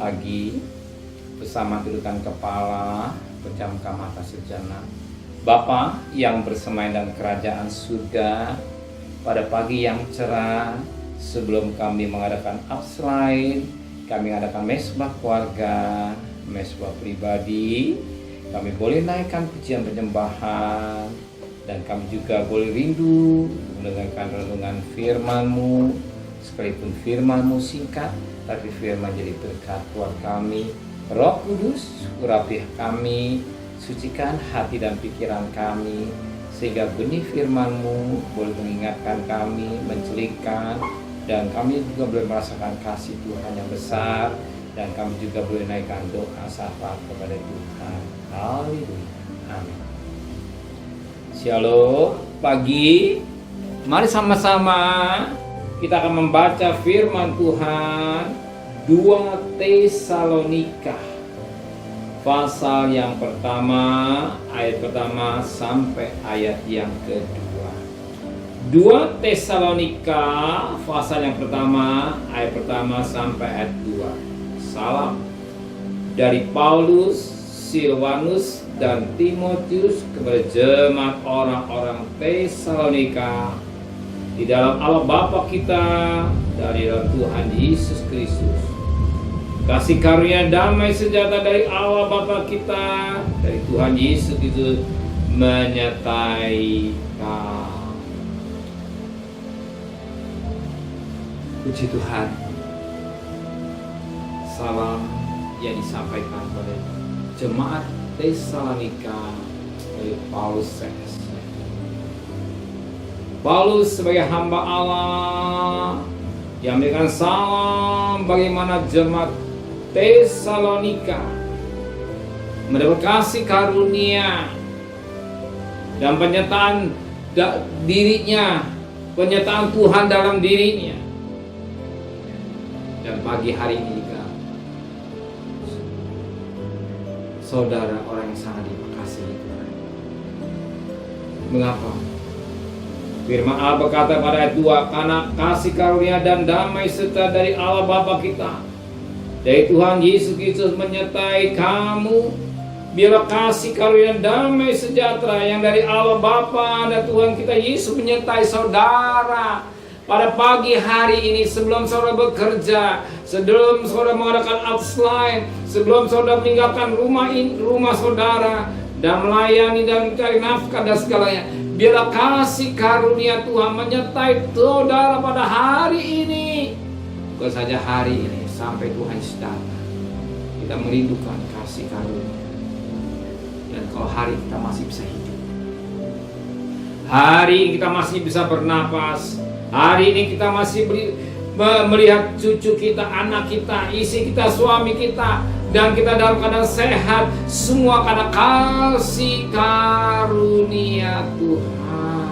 pagi bersama tundukkan kepala, pejamkan mata sejenak. Bapa yang bersemayam dalam kerajaan surga, pada pagi yang cerah sebelum kami mengadakan upslide, kami mengadakan mesbah keluarga, mesbah pribadi, kami boleh naikkan pujian penyembahan, dan kami juga boleh rindu mendengarkan renungan firman-Mu. Sekalipun firman-Mu singkat, tapi firman jadi berkat buat kami. Roh Kudus, urapilah kami, sucikan hati dan pikiran kami, sehingga benih firman-Mu boleh mengingatkan kami, mencelingkan, dan kami juga boleh merasakan kasih Tuhan yang besar, dan kami juga boleh naikkan doa syafaat kepada Tuhan. Haleluya. Amin. Shalom, pagi. Mari sama-sama kita akan membaca firman Tuhan 2 Tesalonika pasal yang pertama, ayat pertama sampai ayat yang kedua. 2 Tesalonika pasal yang pertama, ayat pertama sampai ayat 2. Salam dari Paulus, Silvanus, dan Timotius kepada jemaat orang-orang Tesalonika di dalam Allah Bapa kita dan di dalam Tuhan Yesus Kristus. Kasih karunia damai sejahtera dari Allah Bapa kita, dari Tuhan Yesus Kristus menyertai kamu. Puji Tuhan. Salam yang disampaikan oleh jemaat Tesalonika dari Paulus. Paulus sebagai hamba Allah yang memberikan salam bagaimana jemaat Tesalonika mendapat kasih karunia dan penyertaan dirinya, penyertaan Tuhan dalam dirinya. Dan pagi hari ini juga saudara orang yang sangat dikasihi Tuhan. Mengapa? Firman Allah berkata pada ayat 2, karena kasih karunia dan damai sejahtera dari Allah Bapa kita, dari Tuhan Yesus Kristus menyertai kamu. Biarlah kasih karunia dan damai sejahtera yang dari Allah Bapa dan Tuhan kita Yesus menyertai saudara. Pada pagi hari ini sebelum saudara bekerja, sebelum saudara mengadakan outline, sebelum saudara meninggalkan rumah saudara dan melayani dan mencari nafkah dan segalanya, biarlah kasih karunia Tuhan menyertai saudara pada hari ini. Bukan saja hari ini, sampai Tuhan datang. Kita merindukan kasih karunia. Dan kalau hari kita masih bisa hidup, hari ini kita masih bisa bernapas, hari ini kita masih melihat cucu kita, anak kita, istri kita, suami kita, dan kita dalam keadaan sehat, semua karena kasih karunia Tuhan.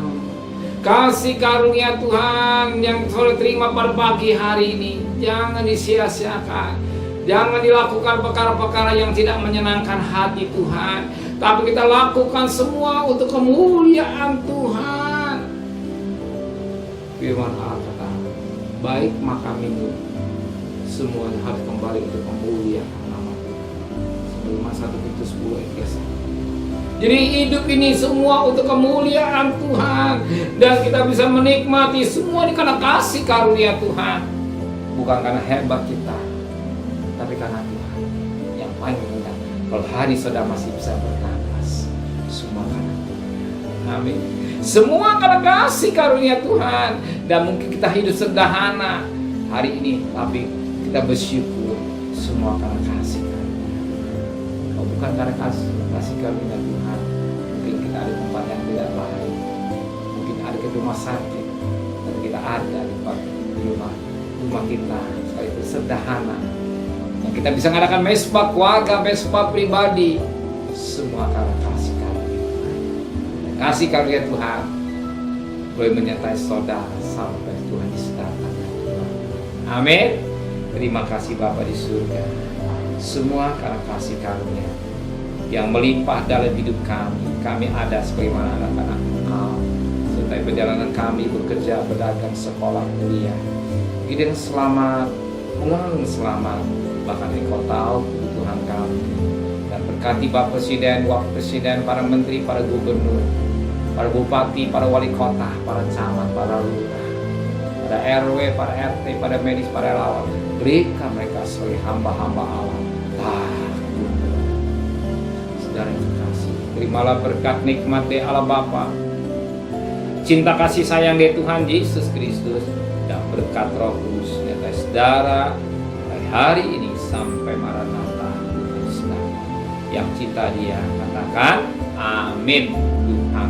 Kasih karunia Tuhan yang saudara terima pada pagi hari ini jangan disia-siakan. Jangan dilakukan perkara-perkara yang tidak menyenangkan hati Tuhan, tapi kita lakukan semua untuk kemuliaan Tuhan. Firman Allah kata, baik makan minum semuanya harus kembali untuk kemuliaan nama Tuhan. Sebelum 1 Petrus 10 ayat 1. Jadi hidup ini semua untuk kemuliaan Tuhan, dan kita bisa menikmati semua ini karena kasih karunia Tuhan, bukan karena hebat kita, tapi karena Tuhan yang paling indah. Kalau hari saudara masih bisa bernapas, semua karena Tuhan. Amin. Semua karena kasih karunia Tuhan. Dan mungkin kita hidup sederhana hari ini, tapi kita bersyukur semua karena kasih karunia. Kalau bukan karena kasih karunia Tuhan, mungkin kita ada tempat yang tidak baik, mungkin ada ke rumah sakit, tapi kita ada di rumah kita sekalipun sederhana. Yang kita bisa mengadakan mesbah keluarga, mesbah pribadi, semua karena kasih karunia Tuhan. Kasih karunia Tuhan boleh menyertai saudara sampai Tuhan datang. Amin. Terima kasih Bapa di surga. Semua karena kasih karunia yang melimpah dalam hidup kami. Kami ada sebagaimana anak-anak Engkau, serta perjalanan kami bekerja, berdagang, sekolah, kuliah. Dengan selamat, pulang selamat, bahkan Engkau tahu kebutuhan kami. Dan berkati Bapak Presiden, Wakil Presiden, para menteri, para gubernur, para bupati, para wali kota, para camat, para lurah, para RW, para RT, para medis, para relawan. Berikan mereka sebagai hamba-hamba Allah. Saudara yang kasih, terimalah berkat nikmat dari Allah Bapa, cinta kasih sayang dari Tuhan Yesus Kristus, dan berkat Roh Kudus atas saudara mulai hari ini sampai Maranatha. Yang cinta Dia katakan amin. Tuhan